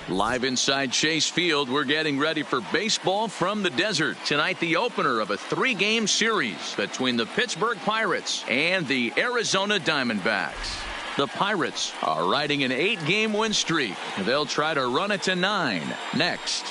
Live inside Chase Field, we're getting ready for baseball from the desert. Tonight, the opener of a 3-game series between the Pittsburgh Pirates and the Arizona Diamondbacks. The Pirates are riding an 8-game win streak. They'll try to run it to 9 next.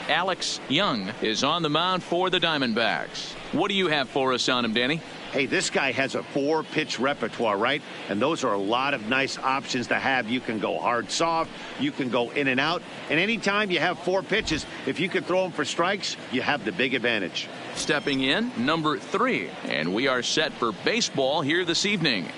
Alex Young is on the mound for the Diamondbacks. What do you have for us on him, Danny? Hey, this guy has a 4-pitch repertoire, right? And those are a lot of nice options to have. You can go hard, soft. You can go in and out. And anytime you have 4 pitches, if you can throw them for strikes, you have the big advantage. Stepping in, number 3. And we are set for baseball here this evening.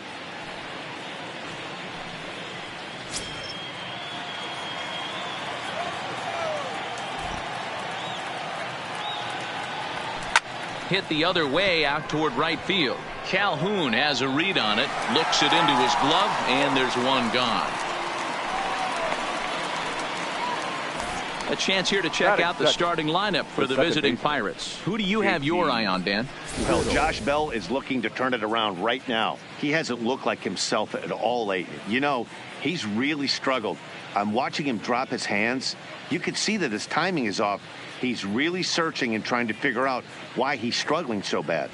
Hit the other way out toward right field. Calhoun has a read on it, looks it into his glove, and there's one gone. A chance here to check out the starting lineup for the visiting Pirates. Who do you have your eye on, Dan? Well, Josh Bell is looking to turn it around right now. He hasn't looked like himself at all lately. You know, he's really struggled. I'm watching him drop his hands. You can see that his timing is off. He's really searching and trying to figure out why he's struggling so bad.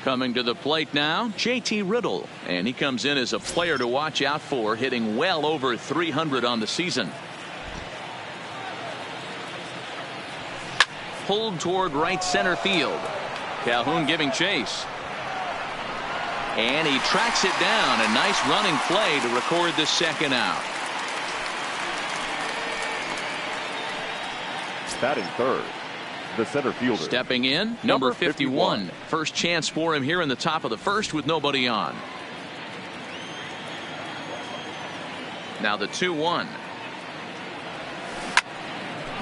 Coming to the plate now, JT Riddle, and he comes in as a player to watch out for, hitting well over 300 on the season. Pulled toward right center field. Calhoun giving chase. And he tracks it down. A nice running play to record the second out. Batting third, the center fielder. Stepping in, number 51. First chance for him here in the top of the first with nobody on. Now the 2-1.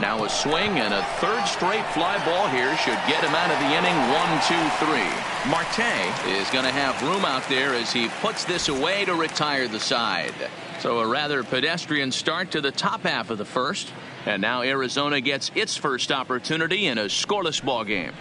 Now a swing and a third straight fly ball here should get him out of the inning. 1-2-3. Marte is going to have room out there as he puts this away to retire the side. So a rather pedestrian start to the top half of the first. And now Arizona gets its first opportunity in a scoreless ball game.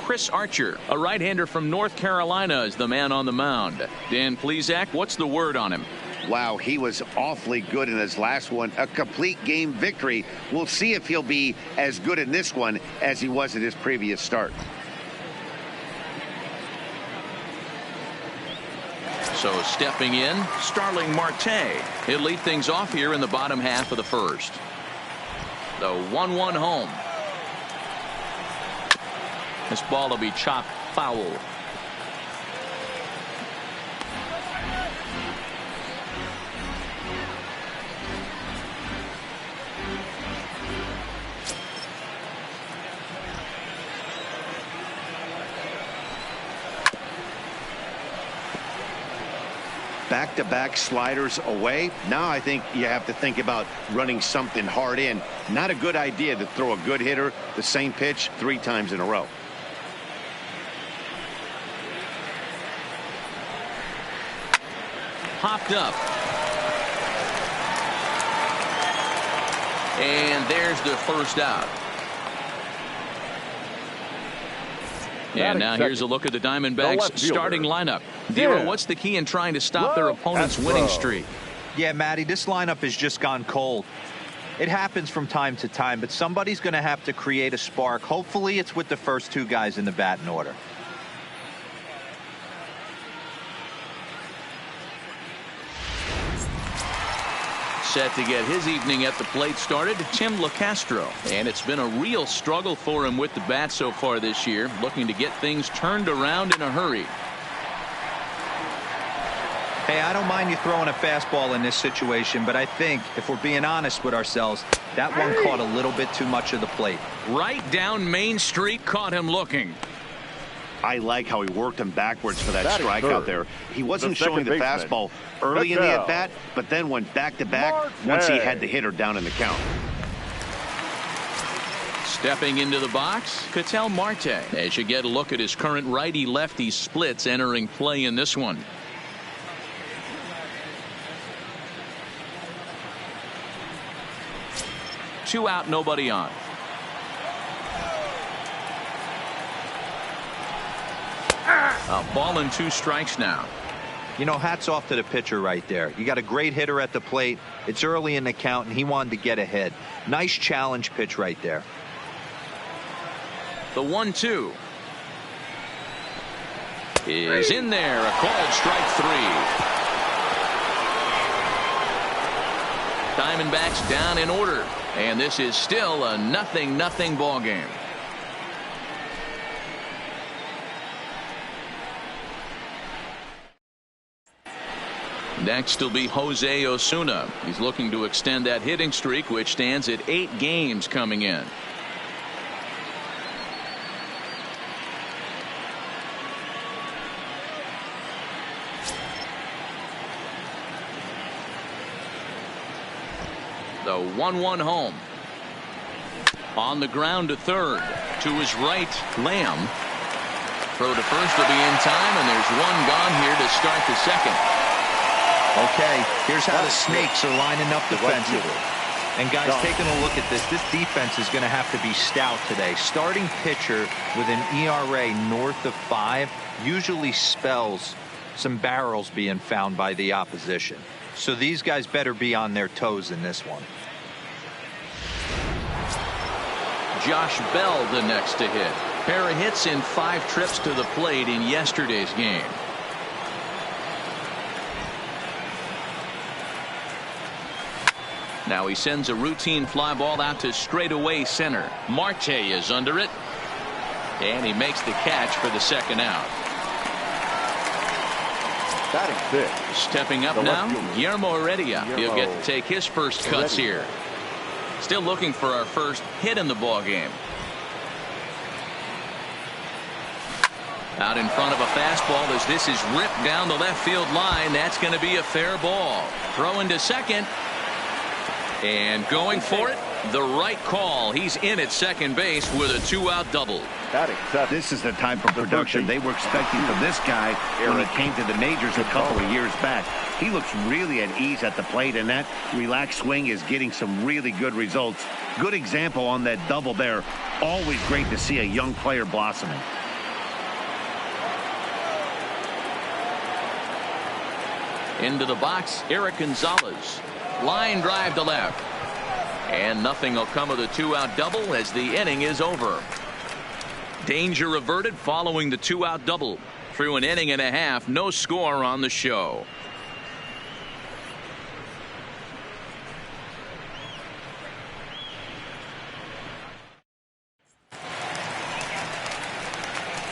Chris Archer, a right-hander from North Carolina, is the man on the mound. Dan Plesac, what's the word on him? Wow, he was awfully good in his last one. A complete game victory. We'll see if he'll be as good in this one as he was in his previous start. So stepping in, Starling Marte. He'll lead things off here in the bottom half of the first. The 1-1 home. This ball will be chopped foul. Back-to-back sliders away. Now I think you have to think about running something hard in. Not a good idea to throw a good hitter the same pitch 3 times in a row. Popped up. And there's the first out. And now here's a look at the Diamondbacks starting lineup. Dero, what's the key in trying to stop their opponent's winning streak? Yeah, Matty, this lineup has just gone cold. It happens from time to time, but somebody's going to have to create a spark. Hopefully it's with the first 2 guys in the batting order. Set to get his evening at the plate started, Tim LaCastro. And it's been a real struggle for him with the bat so far this year, looking to get things turned around in a hurry. Hey, I don't mind you throwing a fastball in this situation, but I think, if we're being honest with ourselves, that one caught a little bit too much of the plate. Right down Main Street, caught him looking. I like how he worked him backwards for that strike out there. He wasn't showing the fastball early in the at-bat, but then went back-to-back once he had the hitter down in the count. Stepping into the box, Ketel Marte. As you get a look at his current righty-lefty splits entering play in this one. Two out, nobody on. A ball and 2 strikes now. You know, hats off to the pitcher right there. You got a great hitter at the plate. It's early in the count, and he wanted to get ahead. Nice challenge pitch right there. The 1-2 is in there. A called strike 3. Diamondbacks down in order, and this is still a 0-0 ball game. Next will be Jose Osuna. He's looking to extend that hitting streak, which stands at 8 games coming in. The 1-1 home. On the ground to third. To his right, Lamb. Throw to first will be in time, and there's one gone here to start the second. Okay, here's how the Snakes are lining up defensively. And guys, taking a look at this defense is going to have to be stout today. Starting pitcher with an ERA north of 5 usually spells some barrels being found by the opposition. So these guys better be on their toes in this one. Josh Bell the next to hit. Pair of hits in 5 trips to the plate in yesterday's game. Now he sends a routine fly ball out to straightaway center. Marte is under it, and he makes the catch for the second out. Batting 5th. Stepping up now, Guillermo Heredia. He'll get to take his first cuts here. Still looking for our first hit in the ball game. Out in front of a fastball as this is ripped down the left field line. That's going to be a fair ball. Throwing to second. And going for it, the right call. He's in at second base with a 2-out double. This is the type of production they were expecting from this guy when he came to the majors a couple of years back. He looks really at ease at the plate, and that relaxed swing is getting some really good results. Good example on that double there. Always great to see a young player blossoming. Into the box, Eric Gonzalez. Line drive to left. And nothing will come of the 2-out double as the inning is over. Danger averted following the 2-out double. Through an inning and a half, no score on the show.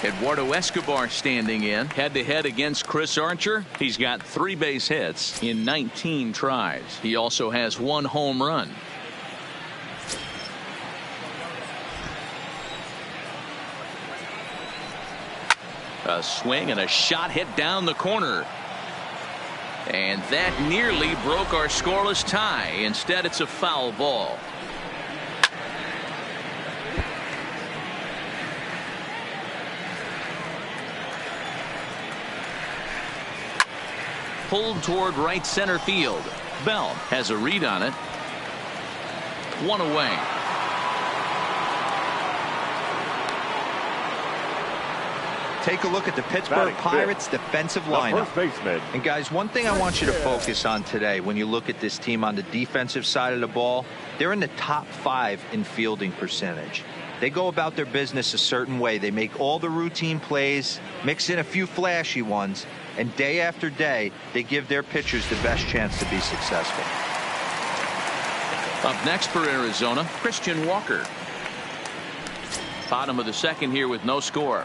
Eduardo Escobar standing in head-to-head against Chris Archer. He's got 3 base hits in 19 tries. He also has 1 home run. A swing and a shot hit down the corner. And that nearly broke our scoreless tie. Instead, it's a foul ball. Pulled toward right center field. Bell has a read on it. 1 away. Take a look at the Pittsburgh Pirates defensive lineup. And guys, one thing I want you to focus on today when you look at this team on the defensive side of the ball, they're in the top 5 in fielding percentage. They go about their business a certain way. They make all the routine plays, mix in a few flashy ones, and day after day, they give their pitchers the best chance to be successful. Up next for Arizona, Christian Walker. Bottom of the second here with no score.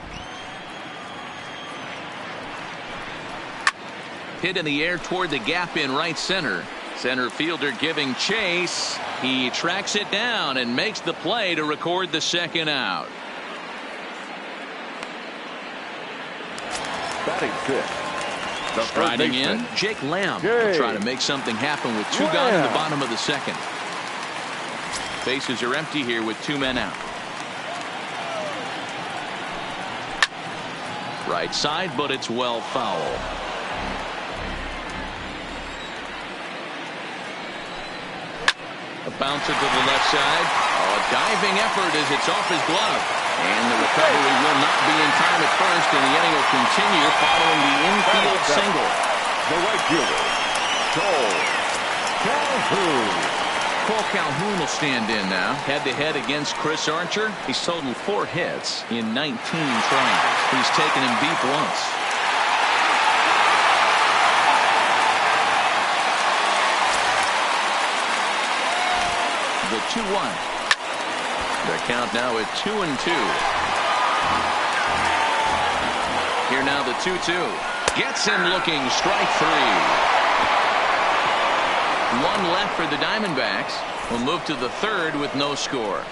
Hit in the air toward the gap in right center. Center fielder giving chase. He tracks it down and makes the play to record the second out. Batting 5th. Striding in, Jake Lamb will try to make something happen with 2 gone in the bottom of the second. Bases are empty here with 2 men out. Right side, but it's well foul. A bouncer to the left side. Oh, a diving effort as it's off his glove. And the recovery will not be in time at first, and the inning will continue following the infield single. The right fielder, Cole Calhoun. Cole Calhoun will stand in now. Head-to-head against Chris Archer. He's totaled 4 hits in 19 tries. He's taken him deep once. The 2-1. The count now at 2-2. Here now the 2-2. Gets him looking, strike 3. 1 left for the Diamondbacks. We'll move to the 3rd with no score.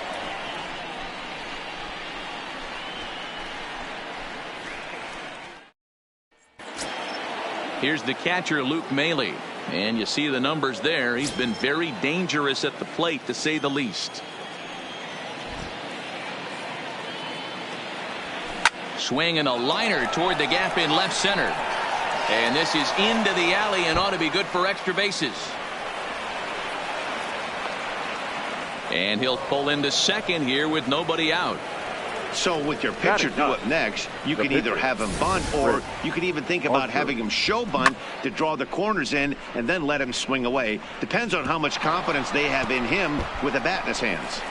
Here's the catcher, Luke Maile. And you see the numbers there. He's been very dangerous at the plate, to say the least. Swing and a liner toward the gap in left center. And this is into the alley and ought to be good for extra bases. And he'll pull into second here with nobody out. So with your pitcher do it next, you can either have him bunt, or you could even think about having him show bunt to draw the corners in and then let him swing away. Depends on how much confidence they have in him with a bat in his hands.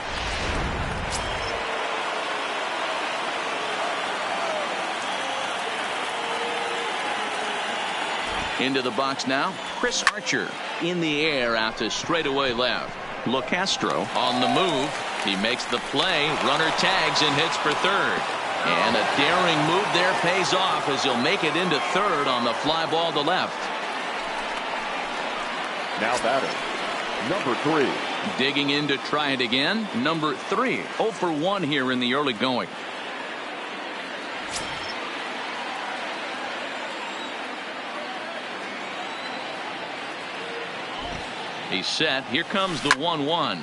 Into the box now, Chris Archer in the air out to straightaway left. LeCastro on the move. He makes the play. Runner tags and hits for third. And a daring move there pays off as he'll make it into third on the fly ball to left. Now batter, number 3. Digging in to try it again. Number 3. 0 for 1 here in the early going. He's set. Here comes the 1-1.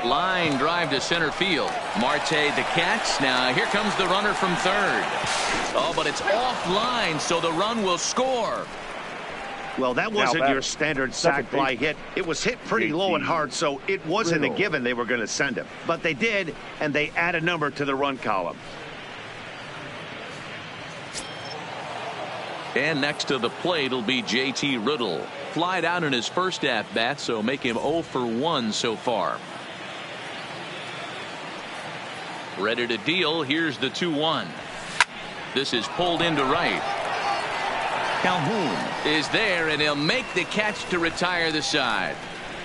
Line drive to center field. Marte the catch. Now here comes the runner from third. Oh, but it's offline, so the run will score. Well, that wasn't your standard sac fly hit. It was hit pretty low and hard, so it wasn't a given they were going to send him. But they did, and they add a number to the run column. And next to the plate will be J.T. Riddle. Flied out in his first at-bat, so make him 0 for 1 so far. Ready to deal. Here's the 2-1. This is pulled into right. Calhoun is there, and he'll make the catch to retire the side.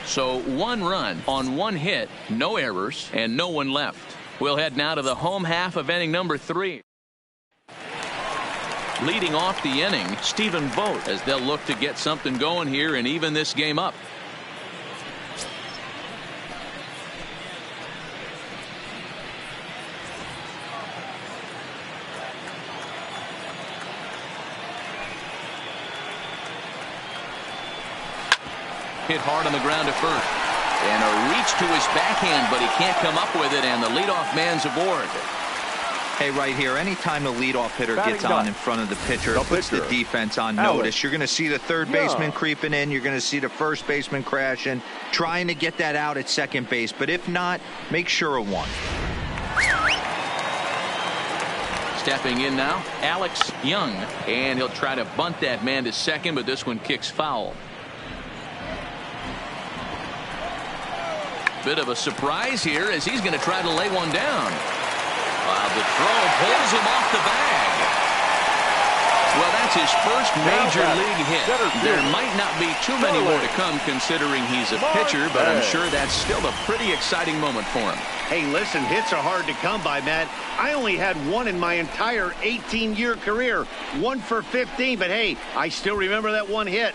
So 1 run on 1 hit, no errors, and no one left. We'll head now to the home half of inning number 3. Leading off the inning, Stephen Vogt, as they'll look to get something going here and even this game up. Hit hard on the ground to first. And a reach to his backhand, but he can't come up with it, and the leadoff man's aboard. Hey, right here, anytime the leadoff hitter gets on in front of the pitcher, it puts the defense on notice. You're going to see the third baseman creeping in. You're going to see the first baseman crashing, trying to get that out at second base. But if not, make sure of 1. Stepping in now, Alex Young. And he'll try to bunt that man to second, but this one kicks foul. Bit of a surprise here as he's going to try to lay one down. The throw pulls him off the bag. Well, that's his first major league hit. There might not be too many more to come considering he's a pitcher, but I'm sure that's still a pretty exciting moment for him. Hey, listen, hits are hard to come by, Matt. I only had 1 in my entire 18-year career. 1 for 15, but hey, I still remember that 1 hit.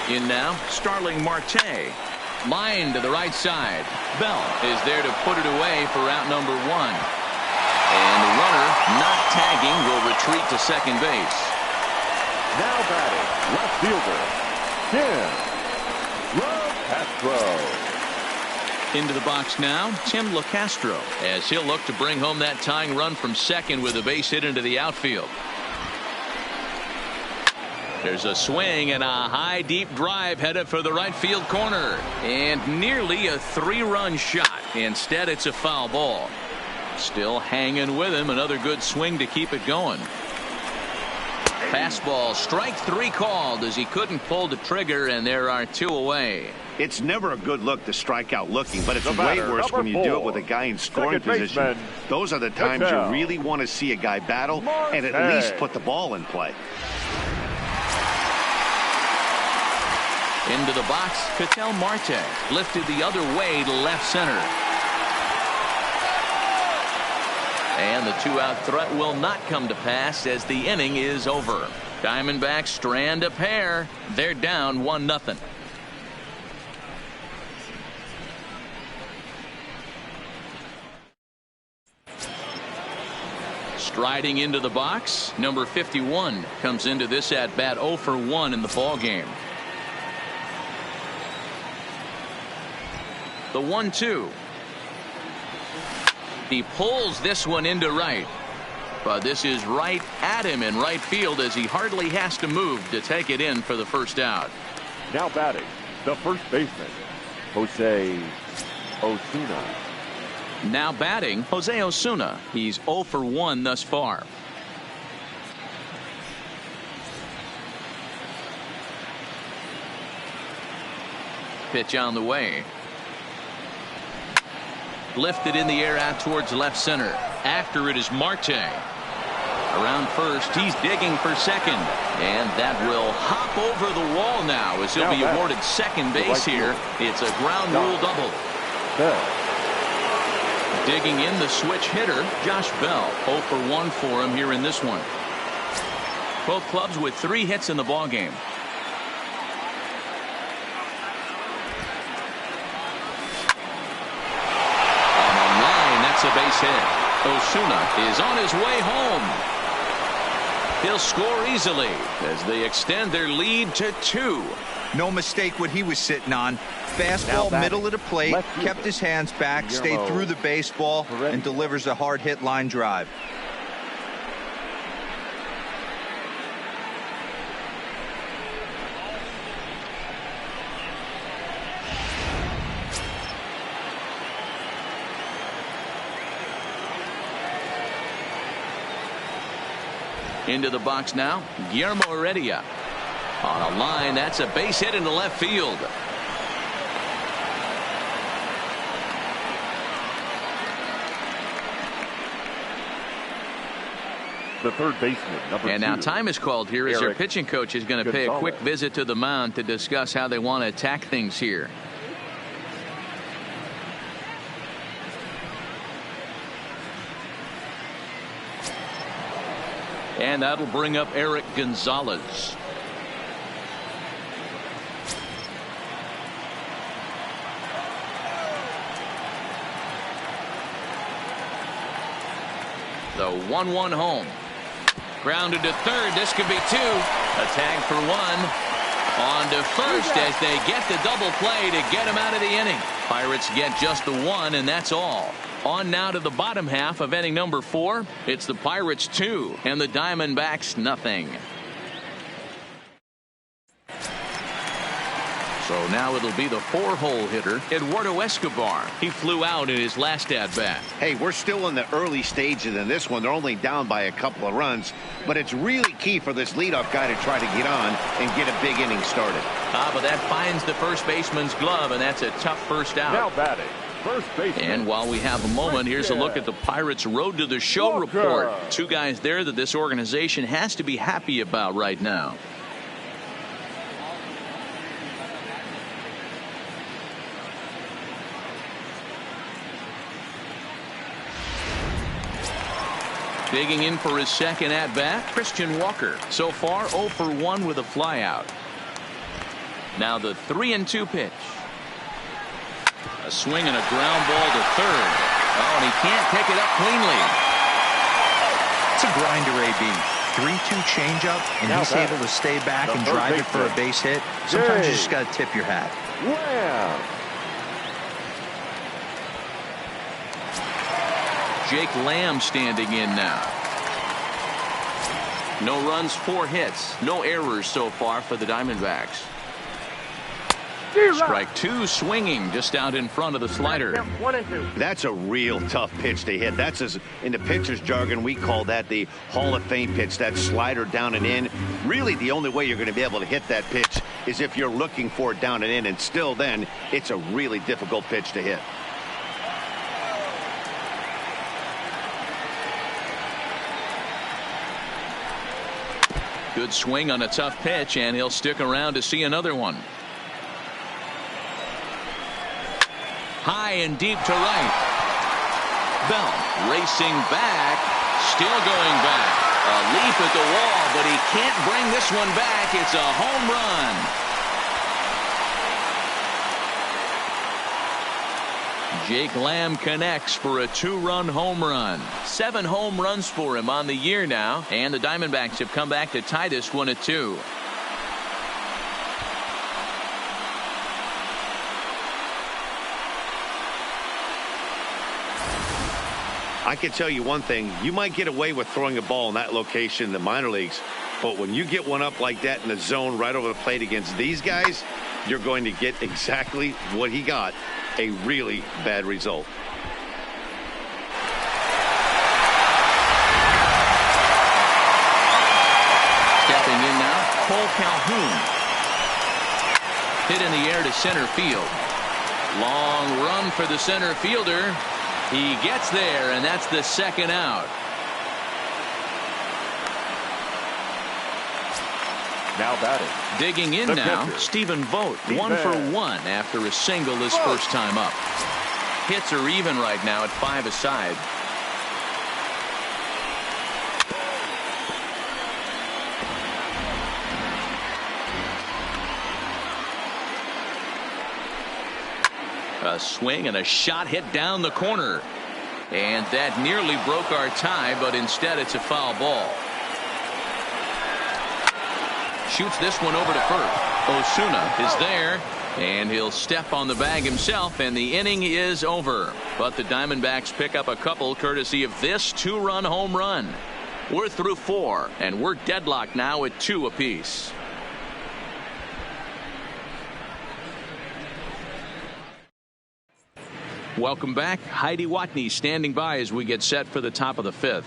In now, Starling Marte. Line to the right side. Bell is there to put it away for out number 1. And the runner, not tagging, will retreat to second base. Now batting, left fielder, Tim LeCastro. Into the box now, Tim LeCastro, as he'll look to bring home that tying run from second with a base hit into the outfield. There's a swing and a high deep drive headed for the right field corner, and nearly a 3-run shot. Instead, it's a foul ball. Still hanging with him. Another good swing to keep it going. Fastball, strike 3 called as he couldn't pull the trigger, and there are 2 away. It's never a good look to strike out looking, but it's way worse when you do it with a guy in scoring position. Those are the times you really want to see a guy battle and at least put the ball in play. Into the box, a.k.a. Marte lifted the other way to left center. And the 2-out threat will not come to pass as the inning is over. Diamondbacks strand a pair. They're down 1-0. Striding into the box, number 51 comes into this at bat 0 for 1 in the ball game. The 1-2. He pulls this one into right, but this is right at him in right field as he hardly has to move to take it in for the first out. Now batting, the first baseman, Jose Osuna. Now batting, Jose Osuna. He's 0 for 1 thus far. Pitch on the way. Lifted in the air out towards left center. After it is Marte. Around first, he's digging for second. And that will hop over the wall now as he'll be awarded second base here. It's a ground rule double. Digging in the switch hitter, Josh Bell. 0 for 1 for him here in this one. Both clubs with 3 hits in the ball game. A base hit. Osuna is on his way home. He'll score easily as they extend their lead to 2. No mistake what he was sitting on. Fastball, middle of the plate, kept his hands back, stayed through the baseball, and delivers a hard hit line drive. Into the box now, Guillermo Heredia. On a line, that's a base hit into left field. The third baseman, number 2. And now time is called here as their pitching coach is going to pay a quick visit to the mound to discuss how they want to attack things here. And that'll bring up Eric Gonzalez. The 1-1 home. Grounded to third. This could be 2. A tag for 1. On to first as they get the double play to get him out of the inning. Pirates get just the 1, and that's all. On now to the bottom half of inning number 4. It's the Pirates 2 and the Diamondbacks nothing. So now it'll be the 4-hole hitter, Eduardo Escobar. He flew out in his last at-bat. Hey, we're still in the early stages in this one. They're only down by a couple of runs, but it's really key for this leadoff guy to try to get on and get a big inning started. But that finds the first baseman's glove, and that's a tough first out. Now batting, first baseman. And while we have a moment, here's a look at the Pirates' road to the show report. 2 guys there that this organization has to be happy about right now. Digging in for his second at-bat, Christian Walker. So far, 0 for 1 with a flyout. Now the 3-2 pitch. A swing and a ground ball to third. Oh, and he can't pick it up cleanly. It's a grinder, AB. 3-2 changeup, and he's able to stay back and drive it for a base hit. Sometimes you just got to tip your hat. Jake Lamb standing in now. No runs, 4 hits, no errors so far for the Diamondbacks. Strike 2, swinging just out in front of the slider. 1 and 2. That's a real tough pitch to hit. That's in the pitcher's jargon, we call that the Hall of Fame pitch. That slider down and in. Really, the only way you're going to be able to hit that pitch is if you're looking for it down and in, and still then, it's a really difficult pitch to hit. Good swing on a tough pitch, and he'll stick around to see another one. High and deep to right. Bell racing back, still going back. A leap at the wall, but he can't bring this one back. It's a home run. Jake Lamb connects for a 2-run home run. 7 home runs for him on the year now, and the Diamondbacks have come back to tie this one at 2. I can tell you one thing. You might get away with throwing a ball in that location in the minor leagues, but when you get one up like that in the zone right over the plate against these guys, you're going to get exactly what he got, a really bad result. Stepping in now, Cole Calhoun. Hit in the air to center field. Long run for the center fielder. He gets there, and that's the second out. Now batting. Digging in now, Stephen Vogt, 1 for 1 after a single his first time up. Hits are even right now at 5 aside. A swing and a shot hit down the corner. And that nearly broke our tie, but instead it's a foul ball. Shoots this one over to first. Osuna is there, and he'll step on the bag himself, and the inning is over. But the Diamondbacks pick up a couple courtesy of this 2-run home run. We're through 4, and we're deadlocked now at 2 apiece. Welcome back. Heidi Watney standing by as we get set for the top of the 5th.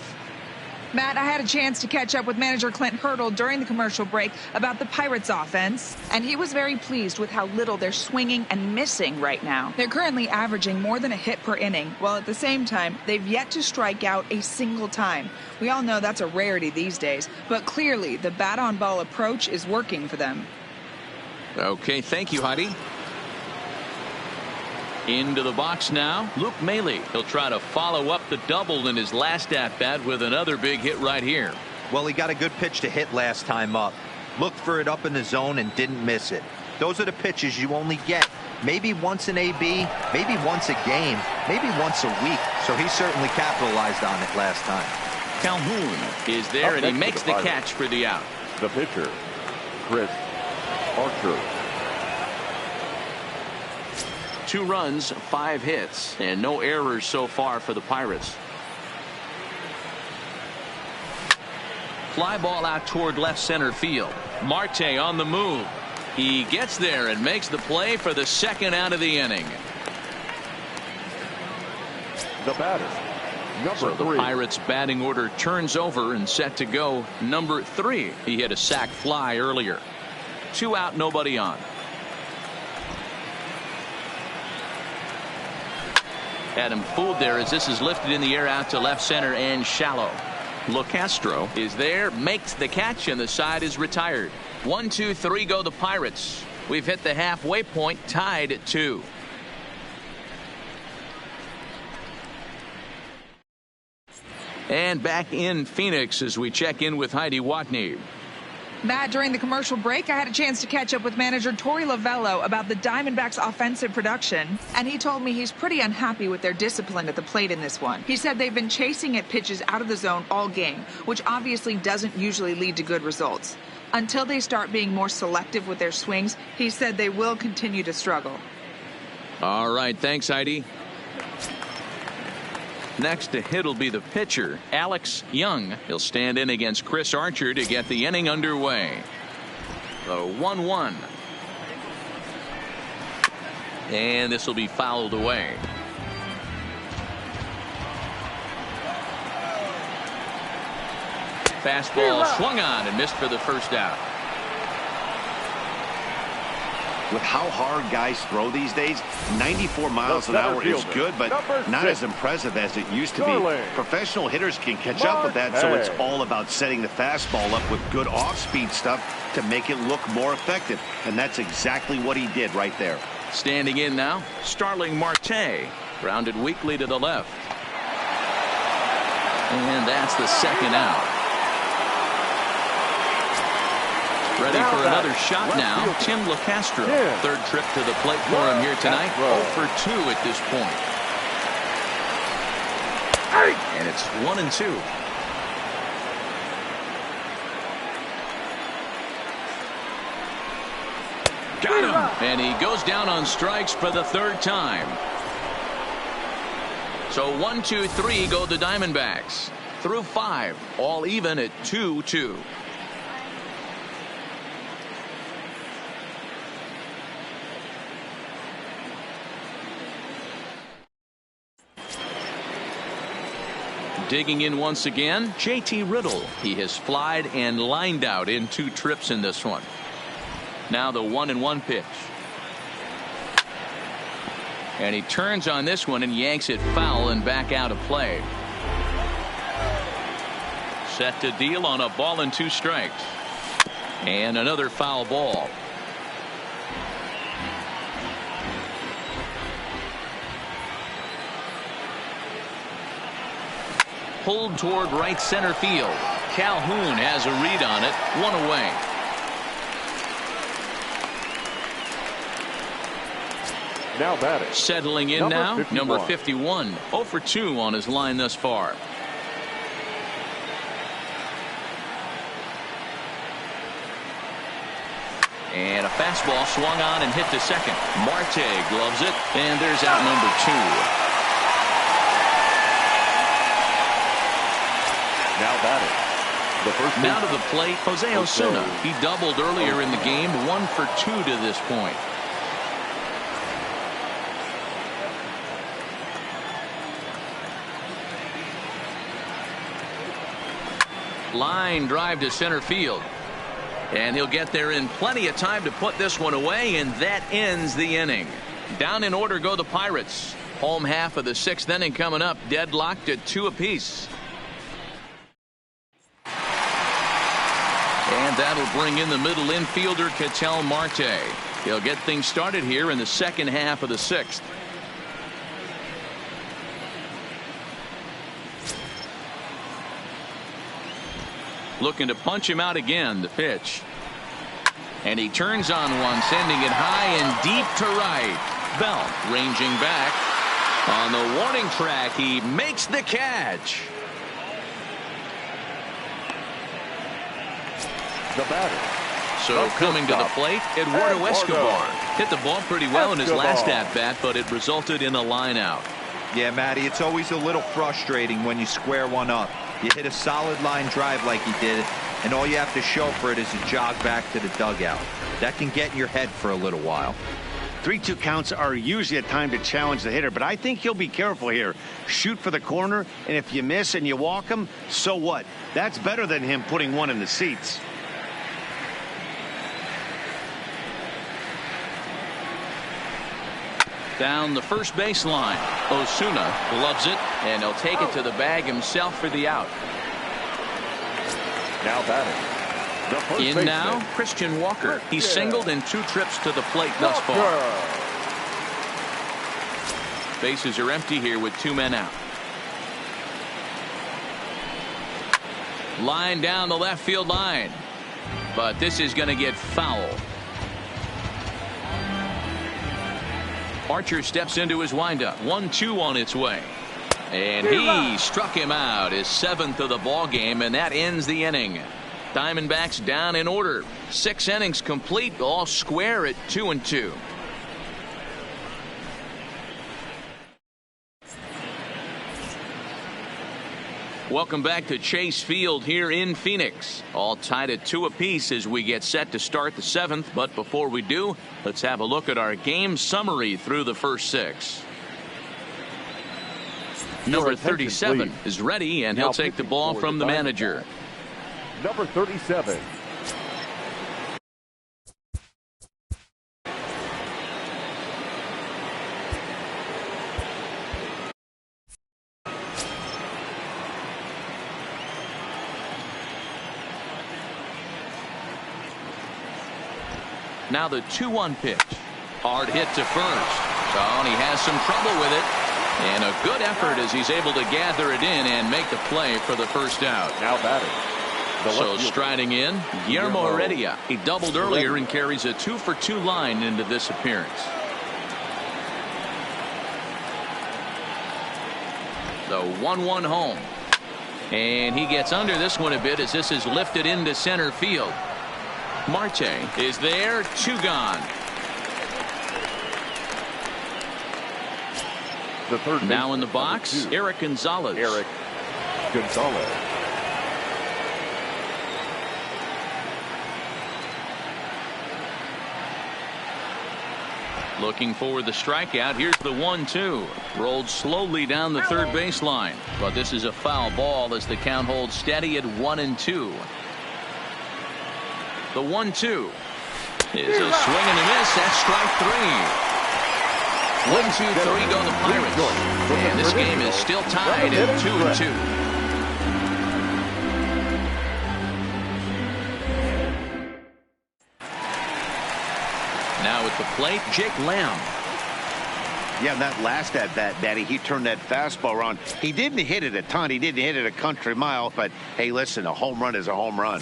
Matt, I had a chance to catch up with manager Clint Hurdle during the commercial break about the Pirates offense, and he was very pleased with how little they're swinging and missing right now. They're currently averaging more than a hit per inning, while at the same time, they've yet to strike out a single time. We all know that's a rarity these days, but clearly the bat-on-ball approach is working for them. Okay, thank you, Heidi. Into the box now, Luke Maile. He'll try to follow up the double in his last at-bat with another big hit right here. Well, he got a good pitch to hit last time up. Looked for it up in the zone and didn't miss it. Those are the pitches you only get maybe once in AB, maybe once a game, maybe once a week. So he certainly capitalized on it last time. Calhoun is there, and he makes the catch for the out. The pitcher, Chris Archer. 2 runs, 5 hits, and no errors so far for the Pirates. Fly ball out toward left center field. Marte on the move. He gets there and makes the play for the second out of the inning. The batter, number 3. The Pirates batting order turns over and set to go number 3. He hit a sac fly earlier. 2 out, nobody on. Had him fooled there as this is lifted in the air out to left center and shallow. LeCastro is there, makes the catch, and the side is retired. 1, 2, 3 go the Pirates. We've hit the halfway point, tied at 2. And back in Phoenix as we check in with Heidi Watney. Matt, during the commercial break, I had a chance to catch up with manager Torey Lovello about the Diamondbacks' offensive production, and he told me he's pretty unhappy with their discipline at the plate in this one. He said they've been chasing at pitches out of the zone all game, which obviously doesn't usually lead to good results. Until they start being more selective with their swings, he said they will continue to struggle. All right, thanks, Heidi. Next to hit will be the pitcher, Alex Young. He'll stand in against Chris Archer to get the inning underway. The 1-1. And this will be fouled away. Fastball swung on and missed for the first out. With how hard guys throw these days, 94 miles an hour is good, but not as impressive as it used to be. Professional hitters can catch up with that, so it's all about setting the fastball up with good off-speed stuff to make it look more effective, and that's exactly what he did right there. Standing in now, Starling Marte, grounded weakly to the left. And that's the second out. Ready for another shot now, Tim LeCastro. Third trip to the plate for him here tonight. 0 for 2 at this point. And it's 1-2. Got him. And he goes down on strikes for the third time. So 1, 2, 3 go the Diamondbacks. Through 5, all even at 2-2. Digging in once again, JT Riddle. He has flied and lined out in 2 trips in this one. Now the 1-1 pitch. And he turns on this one and yanks it foul and back out of play. Set to deal on a ball and 2 strikes. And another foul ball. Pulled toward right center field. Calhoun has a read on it. 1 away. Now batting. Settling in now, number 51. 0 for 2 on his line thus far. And a fastball swung on and hit to second. Marte gloves it, and there's out number 2. Now batting. The first now to the plate, Jose Osuna. He doubled earlier in the game, 1 for 2 to this point. Line drive to center field. And he'll get there in plenty of time to put this one away, and that ends the inning. Down in order go the Pirates. Home half of the 6th inning coming up, deadlocked at 2 apiece. And that'll bring in the middle infielder, Ketel Marte. He'll get things started here in the second half of the 6th. Looking to punch him out again. The pitch. And he turns on one, sending it high and deep to right. Bell ranging back. On the warning track, he makes the catch. The batter. So coming to the plate, Eduardo Escobar. Hit the ball pretty well in his last at-bat, but it resulted in a line out. Yeah, Matty, it's always a little frustrating when you square one up. You hit a solid line drive like he did, and all you have to show for it is a jog back to the dugout. That can get in your head for a little while. 3-2 counts are usually a time to challenge the hitter, but I think he'll be careful here. Shoot for the corner, and if you miss and you walk him, so what? That's better than him putting one in the seats. Down the first baseline. Osuna gloves it, and he'll take it to the bag himself for the out. Now batting. The first in baseman. Now, Christian Walker. He's singled in 2 trips to the plate thus far. Bases are empty here with 2 men out. Line down the left field line. But this is going to get foul. Archer steps into his windup. 1-2 on its way. And he struck him out, his 7th of the ball game, and that ends the inning. Diamondbacks down in order. 6 innings complete, all square at 2-2. Welcome back to Chase Field here in Phoenix. All tied at 2 apiece as we get set to start the 7th. But before we do, let's have a look at our game summary through the first 6. Number 37 is ready, and he'll take the ball from the manager. Number 37. Now the 2-1 pitch. Hard hit to first. Oh, and he has some trouble with it. And a good effort as he's able to gather it in and make the play for the first out. Now batting. So striding in, Guillermo Heredia. He doubled earlier and carries a 2-for-2 line into this appearance. The 1-1 home. And he gets under this one a bit as this is lifted into center field. Marte is there, 2 gone. The third now in the box, Eric Gonzalez. Eric Gonzalez. Looking for the strikeout. Here's the 1-2. Rolled slowly down the third baseline. But this is a foul ball as the count holds steady at 1-2. The 1-2 is a swing and a miss. That's strike 3. 1-2-3 go the Pirates. And this game is still tied at 2-2. Now at the plate, Jake Lamb. Yeah, that last at bat, Danny, he turned that fastball around. He didn't hit it a ton. He didn't hit it a country mile. But, hey, listen, a home run is a home run.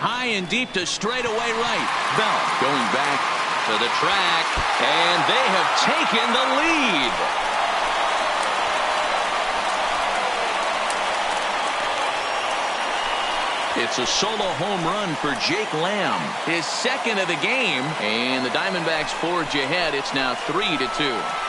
High and deep to straightaway right. Bell going back to the track, and they have taken the lead. It's a solo home run for Jake Lamb, his second of the game, and the Diamondbacks forge ahead. It's now 3-2.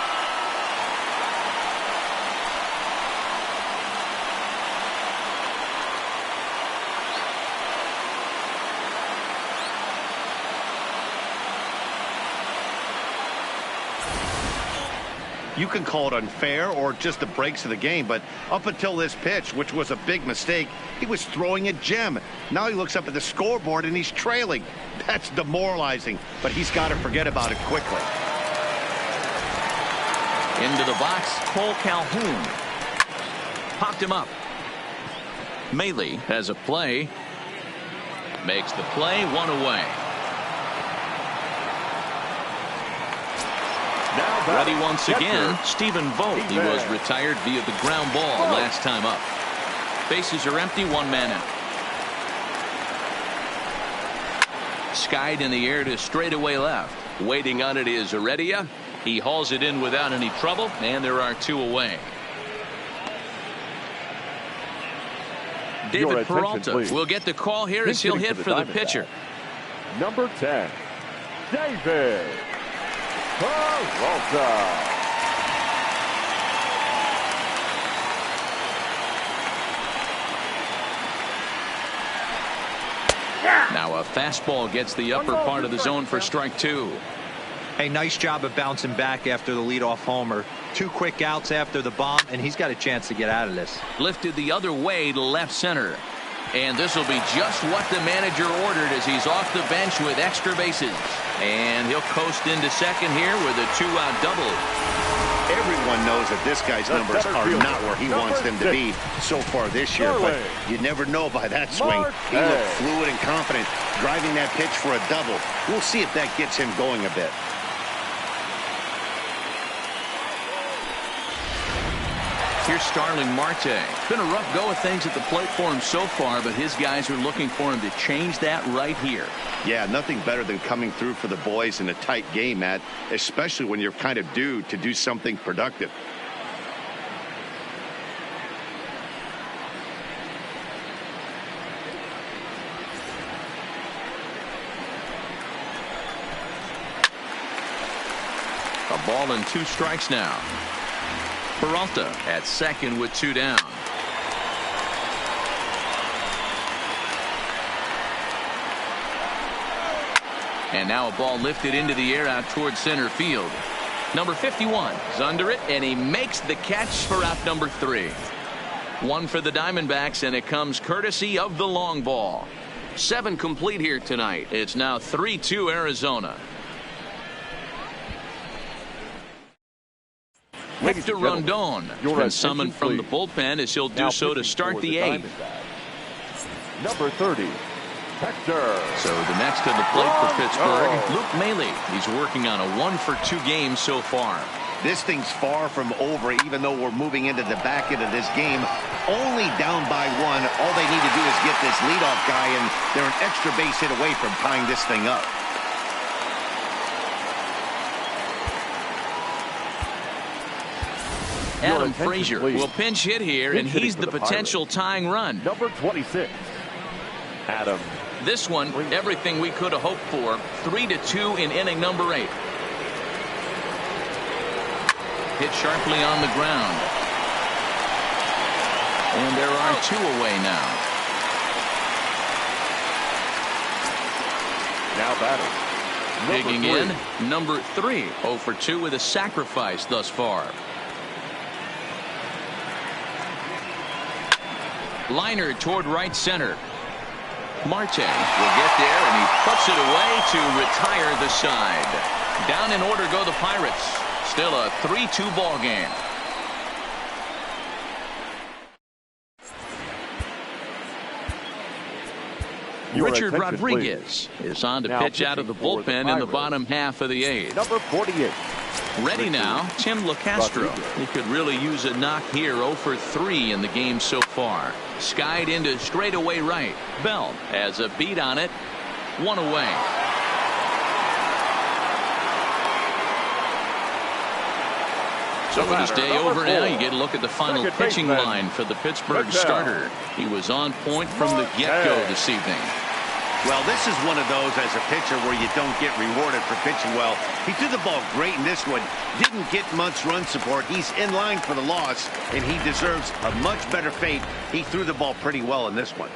You can call it unfair or just the breaks of the game, but up until this pitch, which was a big mistake, he was throwing a gem. Now he looks up at the scoreboard and he's trailing. That's demoralizing, but he's got to forget about it quickly. Into the box, Cole Calhoun. Popped him up. Maley has a play. Makes the play, 1 away. Ready once again, Stephen Vogt. He was retired via the ground ball last time up. Bases are empty, 1 man out. Skied in the air to straightaway left. Waiting on it is Heredia. He hauls it in without any trouble, and there are 2 away. David Peralta will get the call here as he'll hit for the pitcher. Number 10, David Peralta. Now a fastball gets the upper part of the zone for strike 2. Hey, nice job of bouncing back after the leadoff homer. 2 quick outs after the bomb, and he's got a chance to get out of this. Lifted the other way to left center. And this will be just what the manager ordered as he's off the bench with extra bases. And he'll coast into second here with a 2-out double. Everyone knows that this guy's numbers are not where he wants them to be so far this year, but you never know by that swing. He looked fluid and confident, driving that pitch for a double. We'll see if that gets him going a bit. Here's Starling Marte. Been a rough go of things at the plate for him so far, but his guys are looking for him to change that right here. Yeah, nothing better than coming through for the boys in a tight game, Matt, especially when you're kind of due to do something productive. Ball and 2 strikes now. Peralta at second with 2 down. And now a ball lifted into the air out towards center field. Number 51 is under it, and he makes the catch for out number 3. 1 for the Diamondbacks, and it comes courtesy of the long ball. 7 complete here tonight. It's now 3-2 Arizona. Hector Rondon has been summoned from the bullpen, as he'll do so to start the 8th. Number 30. Hector. So the next to the plate for Pittsburgh, Luke Maile. He's working on a 1-for-2 game so far. This thing's far from over, even though we're moving into the back end of this game. Only down by 1. All they need to do is get this leadoff guy, and they're an extra base hit away from tying this thing up. Adam Frazier will pinch hit here, and he's the potential tying run. Number 26. Adam. This one, everything we could have hoped for. 3-2 in inning number 8. Hit sharply on the ground. And there are 2 away now. Now batting. Digging in, number 3. 0-for-2 with a sacrifice thus far. Liner toward right center. Marte will get there, and he puts it away to retire the side. Down in order go the Pirates. Still a 3-2 ball game. Richard Rodriguez is on to pitch out of the bullpen in the bottom half of the 8th. Number 48. Ready now, Tim LaCastro. He could really use a knock here. 0-for-3 in the game so far. Skied into straightaway right. Bell has a beat on it. 1 away. So with his day over now, you get a look at the final pitching line for the Pittsburgh starter. He was on point from the get-go this evening. Well, this is one of those as a pitcher where you don't get rewarded for pitching well. He threw the ball great in this one. Didn't get much run support. He's in line for the loss, and he deserves a much better fate. He threw the ball pretty well in this one.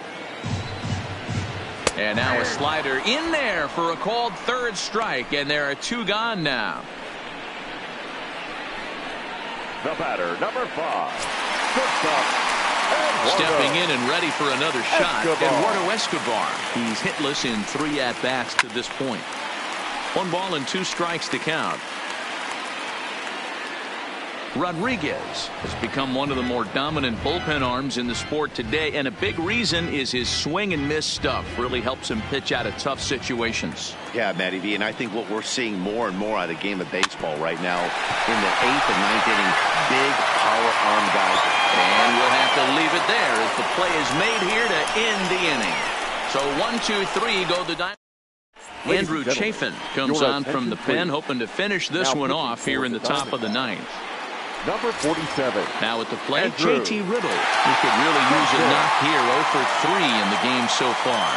And now a slider in there for a called 3rd strike, and there are 2 gone now. The batter, number 5. Shortstop. Stepping in and ready for another shot, Eduardo Escobar. He's hitless in 3 at-bats to this point. 1 ball and 2 strikes to count. Rodriguez has become one of the more dominant bullpen arms in the sport today, and a big reason is his swing and miss stuff. Really helps him pitch out of tough situations. Yeah, Matty V, and I think what we're seeing more and more out of the game of baseball right now in the 8th and 9th inning, big power arm guys. And we'll have to leave it there as the play is made here to end the inning. So 1, 2, 3 go the Diamondbacks. Andrew Chafin comes on from the pen, hoping to finish this one off here in the top of the 9th. Number 47. Now at the plate, JT Riddle. He could really use a knock here. 0-for-3 in the game so far.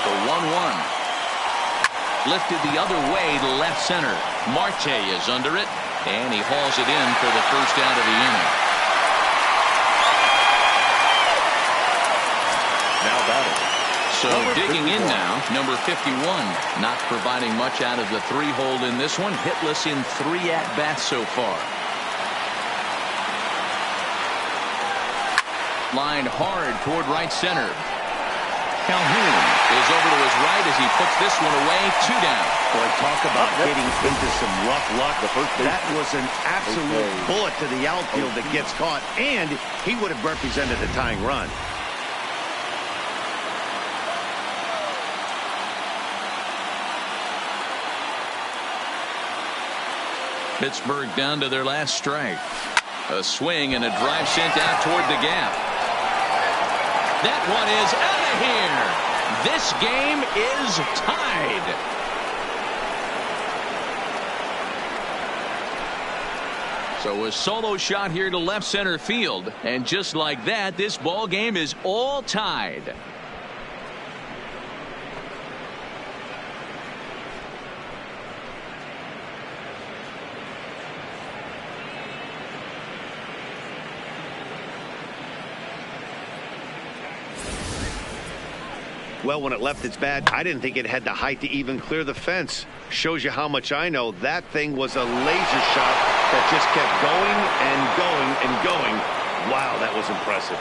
The 1-1. Lifted the other way to left center. Marte is under it, and he hauls it in for the first out of the inning. Now batting. So digging in now, number 51, not providing much out of the 3-hole in this one. Hitless in 3 at-bats so far. Lined hard toward right center. Calhoun is over to his right as he puts this one away. 2 down. Boy, talk about getting into some rough luck. That was an absolute bullet to the outfield that gets caught, and he would have represented a tying run. Pittsburgh down to their last strike. A swing and a drive sent out toward the gap. That one is out of here. This game is tied. So a solo shot here to left center field. And just like that, this ball game is all tied. Well, when it left its bat, I didn't think it had the height to even clear the fence. Shows you how much I know. That thing was a laser shot that just kept going and going and going. Wow, that was impressive.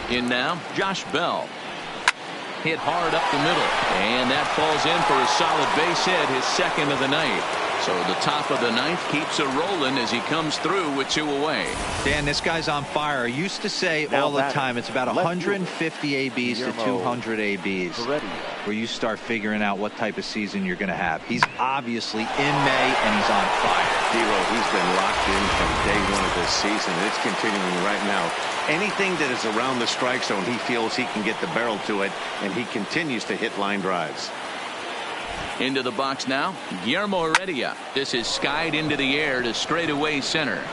In now, Josh Bell. Hit hard up the middle. And that falls in for a solid base hit, his second of the night. So the top of the ninth keeps it rolling as he comes through with 2 away. Dan, this guy's on fire. I used to say all the time it's about 150 ABs to 200 ABs where you start figuring out what type of season you're going to have. He's obviously in May, and he's on fire. Hero, he's been locked in from day one of this season. It's continuing right now. Anything that is around the strike zone, he feels he can get the barrel to it, and he continues to hit line drives. Into the box now, Guillermo Heredia. This is skied into the air to straightaway center.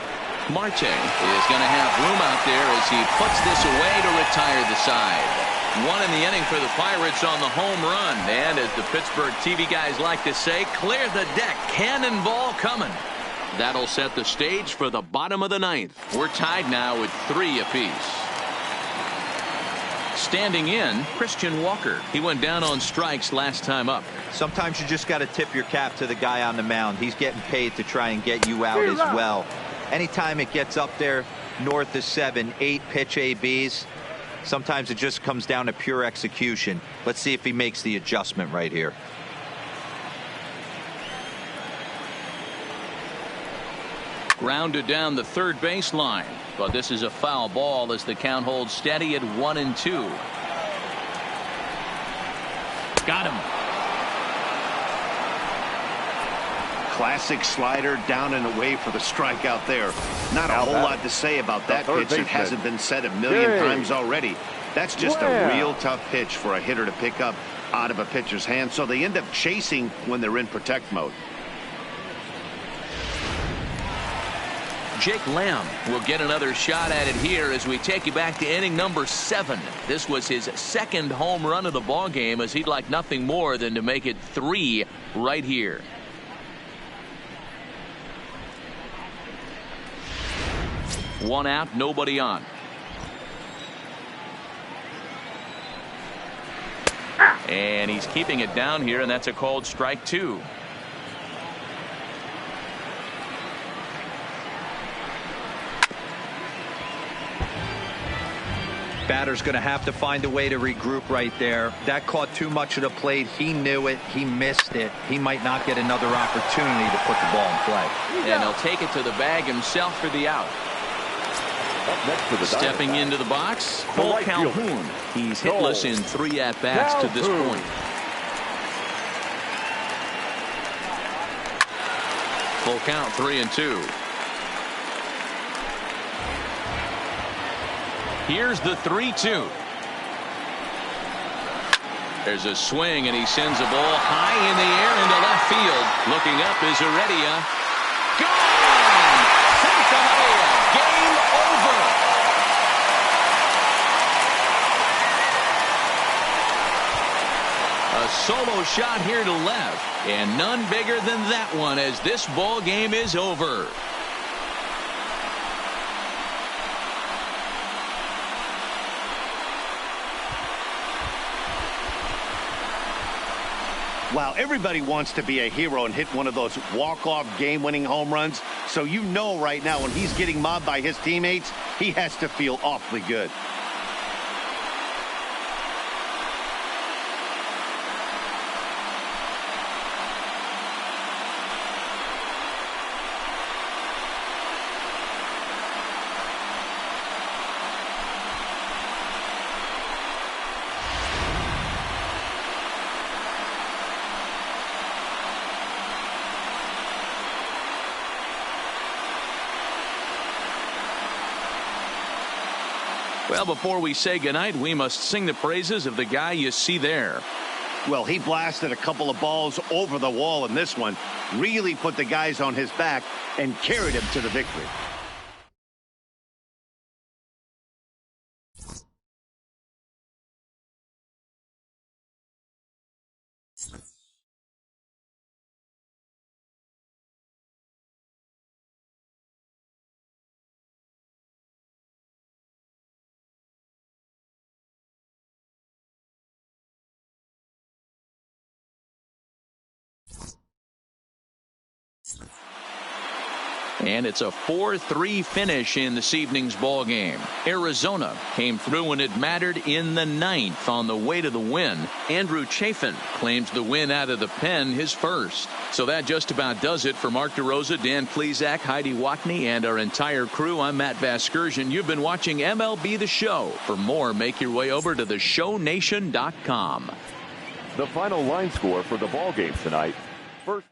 Marte is going to have room out there as he puts this away to retire the side. 1 in the inning for the Pirates on the home run. And as the Pittsburgh TV guys like to say, clear the deck. Cannonball coming. That'll set the stage for the bottom of the ninth. We're tied now with 3 apiece. Standing in, Christian Walker. He went down on strikes last time up. Sometimes you just got to tip your cap to the guy on the mound. He's getting paid to try and get you out as well. Anytime it gets up there north of 7, 8 pitch ABs, sometimes it just comes down to pure execution. Let's see if he makes the adjustment right here. Grounded down the third baseline, but this is a foul ball as the count holds steady at 1-2. Got him. Classic slider down and away for the strikeout there. Not a whole lot to say about that pitch. It hasn't been said a million times already. That's just a real tough pitch for a hitter to pick up out of a pitcher's hand, so they end up chasing when they're in protect mode. Jake Lamb will get another shot at it here as we take you back to inning number 7. This was his second home run of the ball game, as he'd like nothing more than to make it 3 right here. One out, nobody on. And he's keeping it down here, and that's a called strike 2. Batter's going to have to find a way to regroup right there. That caught too much of the plate. He knew it. He missed it. He might not get another opportunity to put the ball in play. And he'll take it to the bag himself for the out. Stepping into the box, Cole Calhoun. He's hitless in 3 at-bats to this point. Full count, 3-2. Here's the 3-2. There's a swing, and he sends a ball high in the air into left field. Looking up is Heredia. Gone! Santa Maria. Game over. A solo shot here to left, and none bigger than that one as this ball game is over. Wow, everybody wants to be a hero and hit one of those walk-off game-winning home runs. So you know right now when he's getting mobbed by his teammates, he has to feel awfully good. Well, before we say goodnight, we must sing the praises of the guy you see there. Well, he blasted a couple of balls over the wall in this one, really put the guys on his back and carried him to the victory. And it's a 4-3 finish in this evening's ball game. Arizona came through when it mattered in the 9th on the way to the win. Andrew Chafin claims the win out of the pen, his first. So that just about does it for Mark DeRosa, Dan Plesac, Heidi Watney, and our entire crew. I'm Matt Vasgersian. You've been watching MLB The Show. For more, make your way over to theshownation.com. The final line score for the ball game tonight. First.